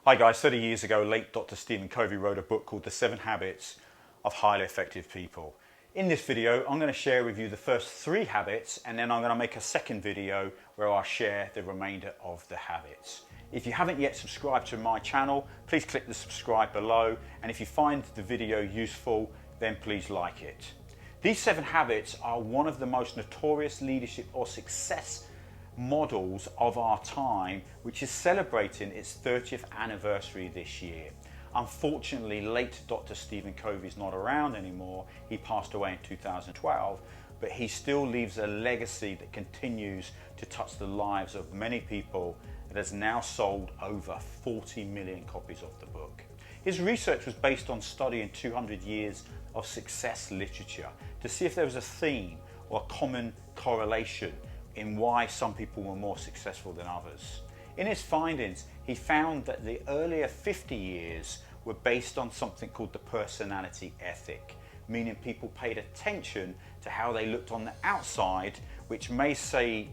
Hi guys, 30 years ago, late Dr. Stephen Covey wrote a book called The 7 Habits of Highly Effective People. In this video, I'm going to share with you the first 3 habits, and then I'm going to make a second video where I'll share the remainder of the habits. If you haven't yet subscribed to my channel, please click the subscribe below, and if you find the video useful, then please like it. These 7 habits are one of the most notorious leadership or success models of our time, which is celebrating its 30th anniversary this year. Unfortunately, late Dr. Stephen Covey is not around anymore. He passed away in 2012, but he still leaves a legacy that continues to touch the lives of many people that has now sold over 40 million copies of the book. His research was based on studying 200 years of success literature to see if there was a theme or a common correlation in why some people were more successful than others. In his findings, he found that the earlier 50 years were based on something called the personality ethic, meaning people paid attention to how they looked on the outside, which may seem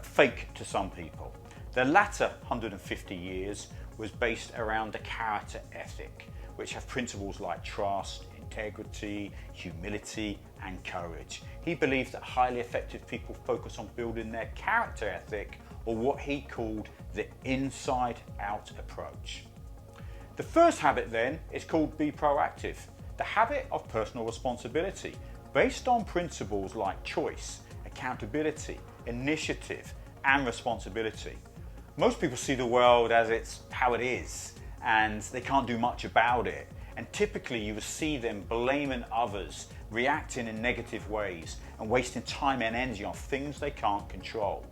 fake to some people. The latter 150 years was based around the character ethic, which have principles like trust, integrity, humility, and courage. He believed that highly effective people focus on building their character ethic, or what he called the inside-out approach. The first habit then is called be proactive, the habit of personal responsibility, based on principles like choice, accountability, initiative, and responsibility. Most people see the world as it's how it is, and they can't do much about it. And typically you will see them blaming others, reacting in negative ways, and wasting time and energy on things they can't control.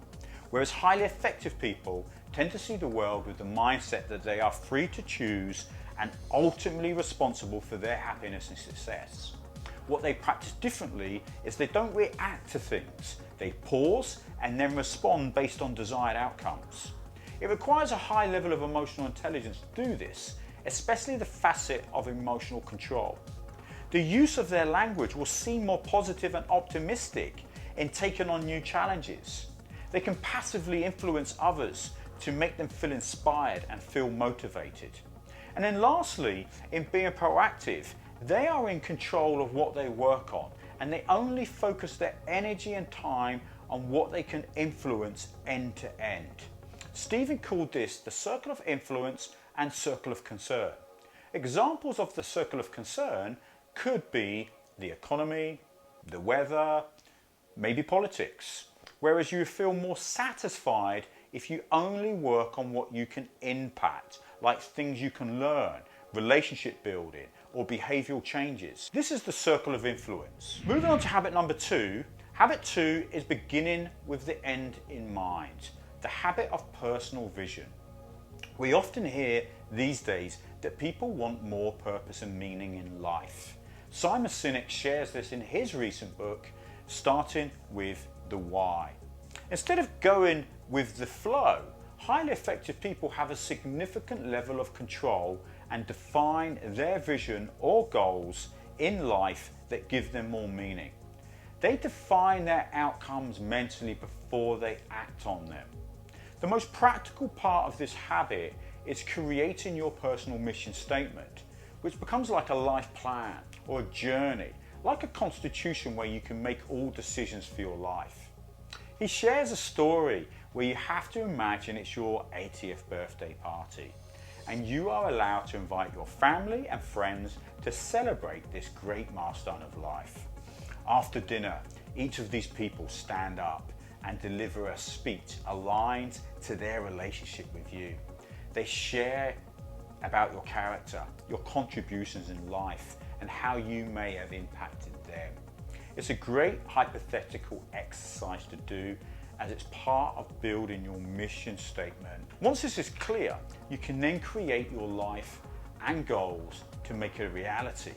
Whereas highly effective people tend to see the world with the mindset that they are free to choose and ultimately responsible for their happiness and success. What they practice differently is they don't react to things. They pause and then respond based on desired outcomes. It requires a high level of emotional intelligence to do this, especially the facet of emotional control. The use of their language will seem more positive and optimistic in taking on new challenges. They can passively influence others to make them feel inspired and feel motivated. And then lastly, in being proactive, they are in control of what they work on, and they only focus their energy and time on what they can influence end to end. Stephen called this the circle of influence and circle of concern. Examples of the circle of concern could be the economy, the weather, maybe politics. Whereas you feel more satisfied if you only work on what you can impact, like things you can learn, relationship building, or behavioral changes. This is the circle of influence. Moving on to habit number 2. Habit 2 is beginning with the end in mind, the habit of personal vision. We often hear these days that people want more purpose and meaning in life. Simon Sinek shares this in his recent book, Starting with the Why. Instead of going with the flow, highly effective people have a significant level of control and define their vision or goals in life that give them more meaning. They define their outcomes mentally before they act on them. The most practical part of this habit is creating your personal mission statement, which becomes like a life plan or a journey, like a constitution where you can make all decisions for your life. He shares a story where you have to imagine it's your 80th birthday party, and you are allowed to invite your family and friends to celebrate this great milestone of life. After dinner, each of these people stand up and deliver a speech aligned to their relationship with you. They share about your character, your contributions in life, and how you may have impacted them. It's a great hypothetical exercise to do, as it's part of building your mission statement. Once this is clear, you can then create your life and goals to make it a reality.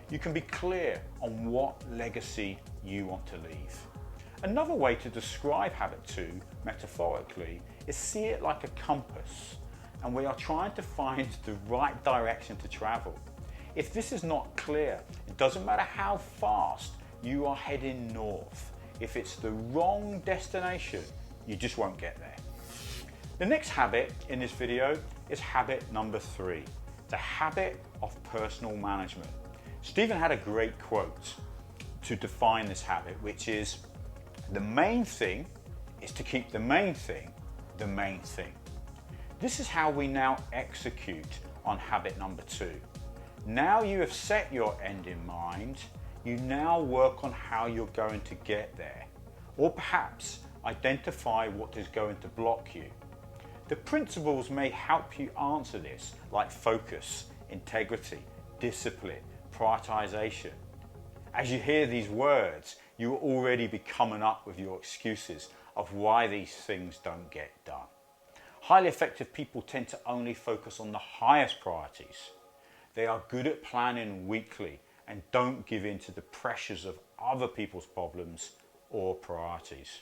You can be clear on what legacy you want to leave. Another way to describe habit 2, metaphorically, is see it like a compass, and we are trying to find the right direction to travel. If this is not clear, it doesn't matter how fast you are heading north. If it's the wrong destination, you just won't get there. The next habit in this video is habit number 3, the habit of personal management. Stephen had a great quote to define this habit, which is, the main thing is to keep the main thing the main thing. This is how we now execute on habit number 2. Now you have set your end in mind, you now work on how you're going to get there, or perhaps identify what is going to block you. The principles may help you answer this, like focus, integrity, discipline, prioritization. As you hear these words, you will already be coming up with your excuses of why these things don't get done. Highly effective people tend to only focus on the highest priorities. They are good at planning weekly and don't give in to the pressures of other people's problems or priorities.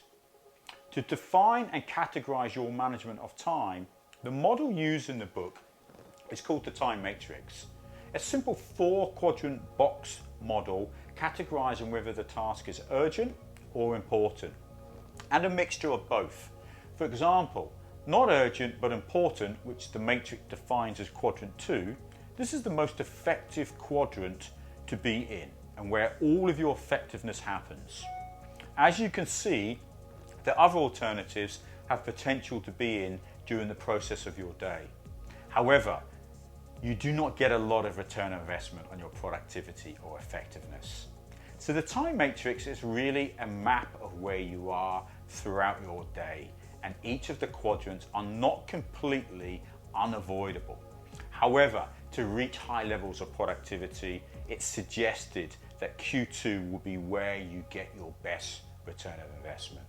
To define and categorize your management of time, the model used in the book is called the time matrix. A simple 4-quadrant box model categorizing whether the task is urgent or important, and a mixture of both. For example, not urgent but important, which the matrix defines as quadrant 2, this is the most effective quadrant to be in and where all of your effectiveness happens. As you can see, the other alternatives have potential to be in during the process of your day. However, you do not get a lot of return on investment on your productivity or effectiveness. So the time matrix is really a map of where you are throughout your day, and each of the quadrants are not completely unavoidable. However, to reach high levels of productivity, it's suggested that Q2 will be where you get your best return of investment.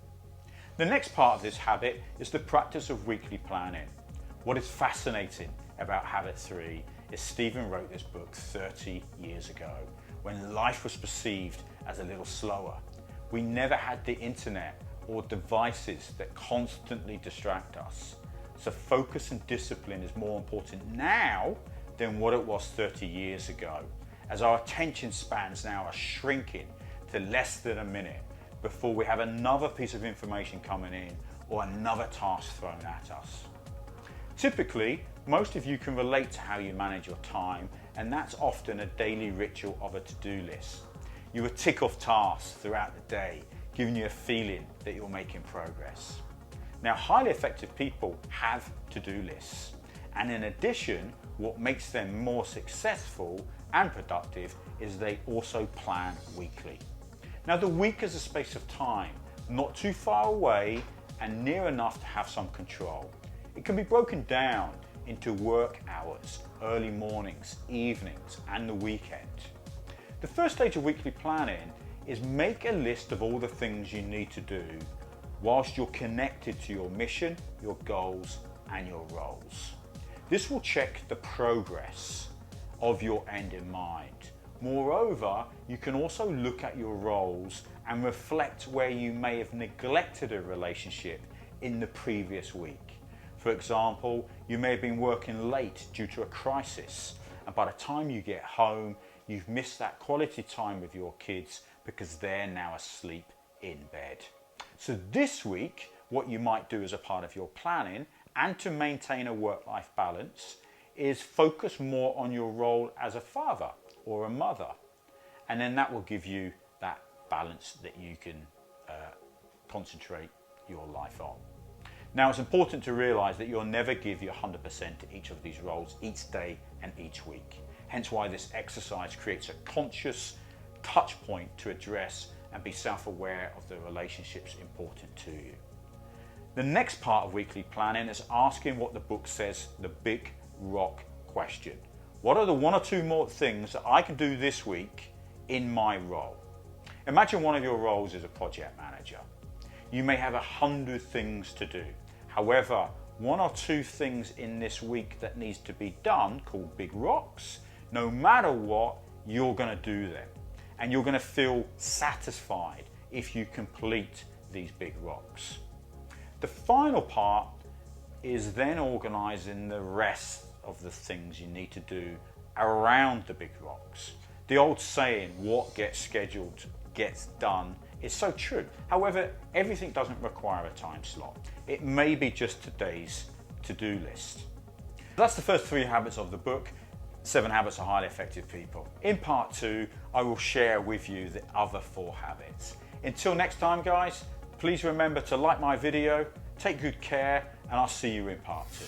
The next part of this habit is the practice of weekly planning. What is fascinating about habit 3 is Stephen wrote this book 30 years ago when life was perceived as a little slower. We never had the internet or devices that constantly distract us. So focus and discipline is more important now than what it was 30 years ago, as our attention spans now are shrinking to less than a minute before we have another piece of information coming in or another task thrown at us. Typically, most of you can relate to how you manage your time, and that's often a daily ritual of a to-do list. You will tick off tasks throughout the day, giving you a feeling that you're making progress. Now, highly effective people have to-do lists, and in addition, what makes them more successful and productive is they also plan weekly. Now, the week is a space of time, not too far away and near enough to have some control. It can be broken down into work hours, early mornings, evenings, and the weekend. The first stage of weekly planning is make a list of all the things you need to do whilst you're connected to your mission, your goals, and your roles. This will check the progress of your end in mind. Moreover, you can also look at your roles and reflect where you may have neglected a relationship in the previous week. For example, you may have been working late due to a crisis, and by the time you get home, you've missed that quality time with your kids because they're now asleep in bed. So this week, what you might do as a part of your planning and to maintain a work-life balance is focus more on your role as a father or a mother, and then that will give you that balance that you can concentrate your life on. Now, it's important to realize that you'll never give your 100% to each of these roles each day and each week. Hence why this exercise creates a conscious touch point to address and be self-aware of the relationships important to you. The next part of weekly planning is asking what the book says, the big rock question. What are the 1 or 2 more things that I can do this week in my role? Imagine one of your roles is a project manager. You may have 100 things to do. However, 1 or 2 things in this week that needs to be done, called big rocks, no matter what, you're going to do them. And you're going to feel satisfied if you complete these big rocks. The final part is then organizing the rest of the things you need to do around the big rocks. The old saying, what gets scheduled gets done, is so true. However, everything doesn't require a time slot. It may be just today's to-do list. That's the first 3 habits of the book, 7 Habits of Highly Effective People. In part 2, I will share with you the other 4 habits. Until next time, guys, please remember to like my video, take good care, and I'll see you in part 2.